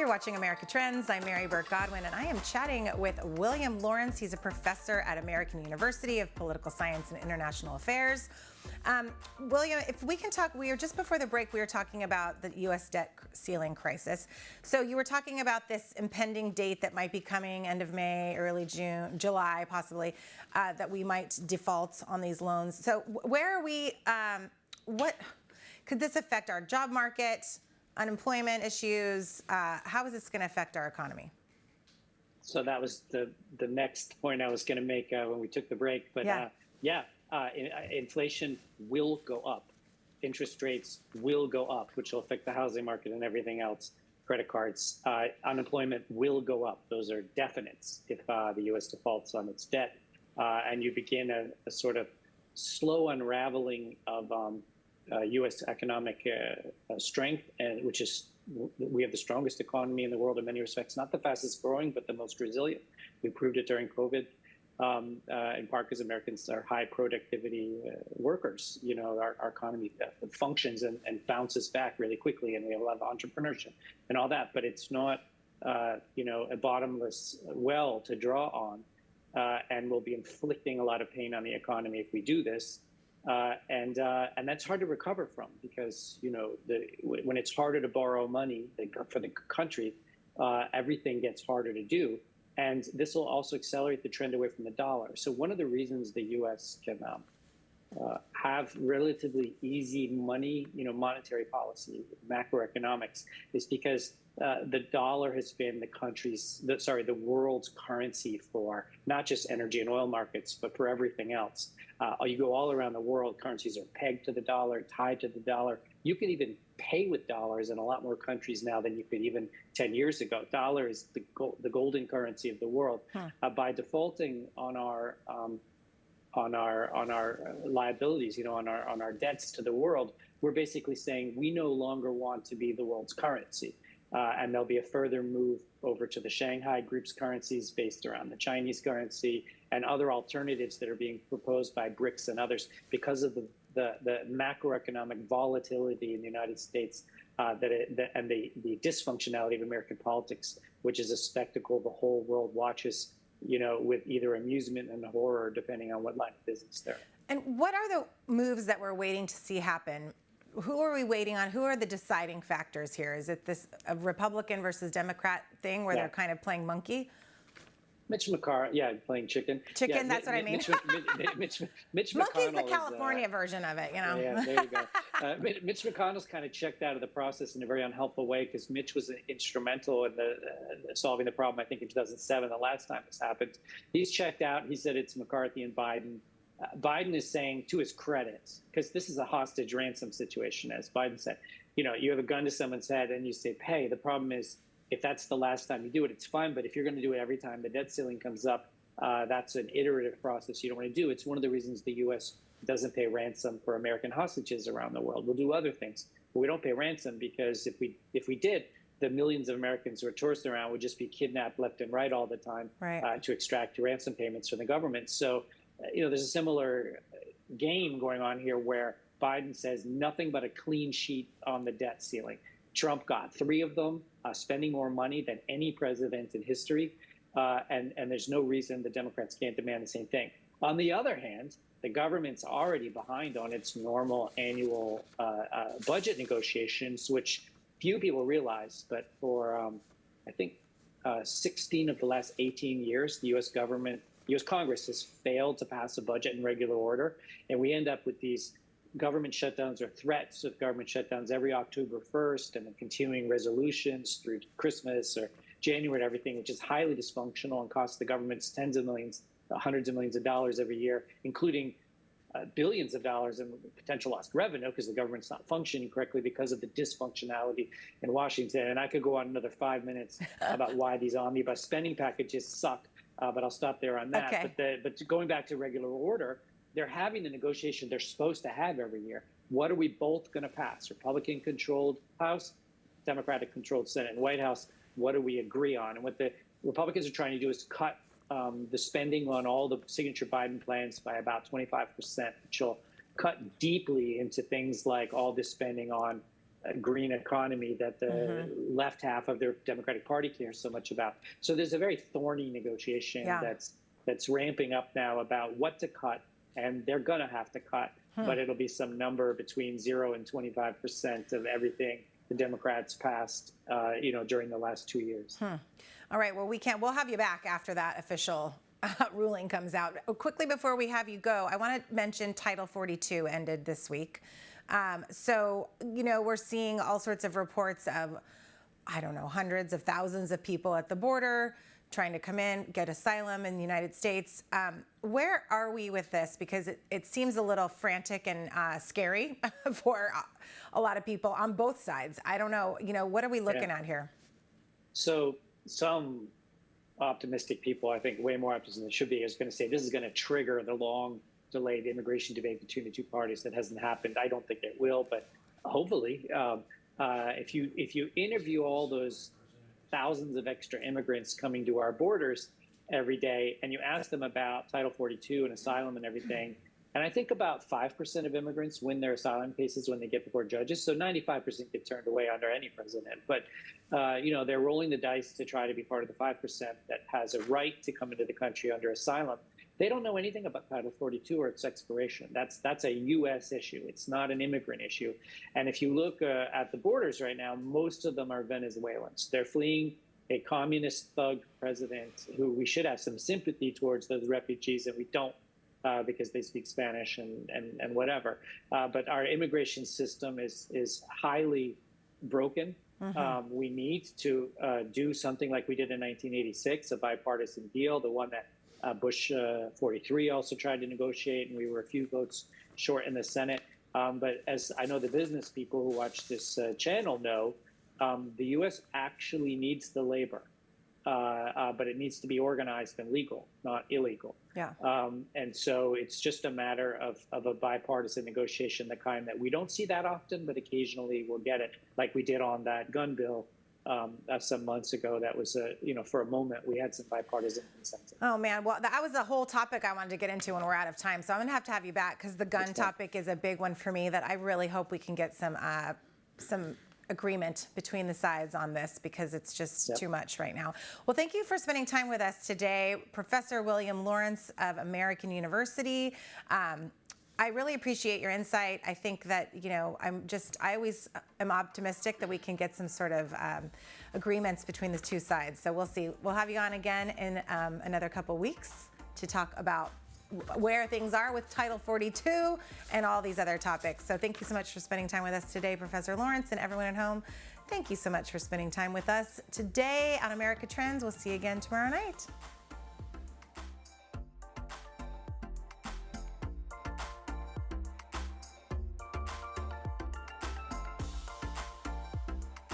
You're watching America Trends. I'm Mary Burt Godwin, and I am chatting with William Lawrence. He's a professor at American University of Political Science and International Affairs. William, if we can talk, just before the break, we were talking about the U.S. debt ceiling crisis. So you were talking about this impending date that might be coming end of May, early June, July, possibly, that we might default on these loans. So where are we? What could this affect our job market? Unemployment issues, how is this going to affect our economy? So that was the next point I was going to make when we took the break. But inflation will go up. Interest rates will go up, which will affect the housing market and everything else. Credit cards. Unemployment will go up. Those are definites if the U.S. defaults on its debt. And you begin a sort of slow unraveling of U.S. economic strength, and which is we have the strongest economy in the world in many respects, not the fastest growing, but the most resilient. We proved it during COVID, in part because Americans are high productivity workers. You know, our economy functions and bounces back really quickly, and we have a lot of entrepreneurship and all that. But it's not, a bottomless well to draw on, and we'll be inflicting a lot of pain on the economy if we do this. And that's hard to recover from because, when it's harder to borrow money for the country, everything gets harder to do. And this will also accelerate the trend away from the dollar. So one of the reasons the U.S. can have relatively easy money, monetary policy, macroeconomics, is because the dollar has been the world's currency for not just energy and oil markets, but for everything else. You go all around the world, currencies are pegged to the dollar, tied to the dollar. You can even pay with dollars in a lot more countries now than you could even 10 years ago. Dollar is the golden currency of the world. By defaulting on our liabilities, on our debts to the world, we're basically saying we no longer want to be the world's currency. And there'll be a further move over to the Shanghai Group's currencies based around the Chinese currency and other alternatives that are being proposed by BRICS and others because of the macroeconomic volatility in the United States and the dysfunctionality of American politics, which is a spectacle the whole world watches, with either amusement and horror, depending on what line of business they're in. And what are the moves that we're waiting to see happen? Who are we waiting on? Who are the deciding factors here? Is it this Republican versus Democrat thing where they're kind of playing monkey? Mitch McConnell, playing chicken. Chicken, that's what I mean. Mitch Monkey's McConnell the California version of it, Yeah, there you go. Mitch McConnell's kind of checked out of the process in a very unhelpful way because Mitch was instrumental in solving the problem, I think, in 2007, the last time this happened. He's checked out. He said it's McCarthy and Biden. Biden is saying, to his credit, because this is a hostage ransom situation, as Biden said, you have a gun to someone's head and you say, pay. The problem is, if that's the last time you do it, it's fine. But if you're going to do it every time the debt ceiling comes up, that's an iterative process you don't want to do. It's one of the reasons the U.S. doesn't pay ransom for American hostages around the world. We'll do other things, but we don't pay ransom because if we did, the millions of Americans who are touristing around would just be kidnapped left and right all the time to extract ransom payments from the government. So, there's a similar game going on here where Biden says nothing but a clean sheet on the debt ceiling. Trump got 3 of them, spending more money than any president in history. And there's no reason the Democrats can't demand the same thing. On the other hand, the government's already behind on its normal annual budget negotiations, which few people realize. But for, I think, 16 of the last 18 years, the U.S. Congress has failed to pass a budget in regular order. And we end up with these government shutdowns or threats of government shutdowns every October 1st and then continuing resolutions through Christmas or January and everything, which is highly dysfunctional and costs the governments tens of millions, hundreds of millions of dollars every year, including billions of dollars in potential lost revenue because the government's not functioning correctly because of the dysfunctionality in Washington. And I could go on another 5 minutes about why these omnibus spending packages suck, but I'll stop there on that. Okay. But going back to regular order, they're having the negotiation they're supposed to have every year. What are we both going to pass? Republican-controlled House, Democratic-controlled Senate and White House. What do we agree on? And what the Republicans are trying to do is cut the spending on all the signature Biden plans by about 25%, which will cut deeply into things like all this spending on green economy that the left half of their Democratic Party cares so much about. So there's a very thorny negotiation that's ramping up now about what to cut, and they're going to have to cut, but it'll be some number between 0 and 25% of everything the Democrats passed, during the last 2 years. All right. Well, we'll have you back after that official ruling comes out. Quickly before we have you go, I want to mention Title 42 ended this week. So, we're seeing all sorts of reports of, hundreds of thousands of people at the border trying to come in, get asylum in the United States. Where are we with this? Because it seems a little frantic and scary for a lot of people on both sides. I don't know. What are we looking at here? So some optimistic people, I think way more optimistic than it should be, is going to say this is going to trigger the long delayed immigration debate between the two parties. That hasn't happened. I don't think it will, but hopefully, if you interview all those thousands of extra immigrants coming to our borders every day, and you ask them about Title 42 and asylum and everything, and I think about 5% of immigrants win their asylum cases when they get before judges, so 95% get turned away under any president. But they're rolling the dice to try to be part of the 5% that has a right to come into the country under asylum. They don't know anything about Title 42 or its expiration. That's a U.S. issue. It's not an immigrant issue. And if you look at the borders right now, most of them are Venezuelans. They're fleeing a communist thug president who we should have some sympathy towards those refugees, and we don't because they speak Spanish and whatever. But our immigration system is highly broken. We need to do something like we did in 1986, a bipartisan deal, the one that Bush 43 also tried to negotiate, and we were a few votes short in the Senate. But as I know the business people who watch this channel know, the U.S. actually needs the labor, but it needs to be organized and legal, not illegal. Yeah. And so it's just a matter of a bipartisan negotiation, the kind that we don't see that often, but occasionally we'll get it, like we did on that gun bill some months ago. That was for a moment we had some bipartisan consensus. Oh man, well that was a whole topic I wanted to get into when we're out of time. So I'm gonna have you back because the gun topic is a big one for me that I really hope we can get some agreement between the sides on this because it's just too much right now. Well, thank you for spending time with us today, Professor William Lawrence of American University. I really appreciate your insight. I think that, I always am optimistic that we can get some sort of agreements between the two sides. So we'll see. We'll have you on again in another couple weeks to talk about where things are with Title 42 and all these other topics. So thank you so much for spending time with us today, Professor Lawrence, and everyone at home. Thank you so much for spending time with us today on America Trends. We'll see you again tomorrow night.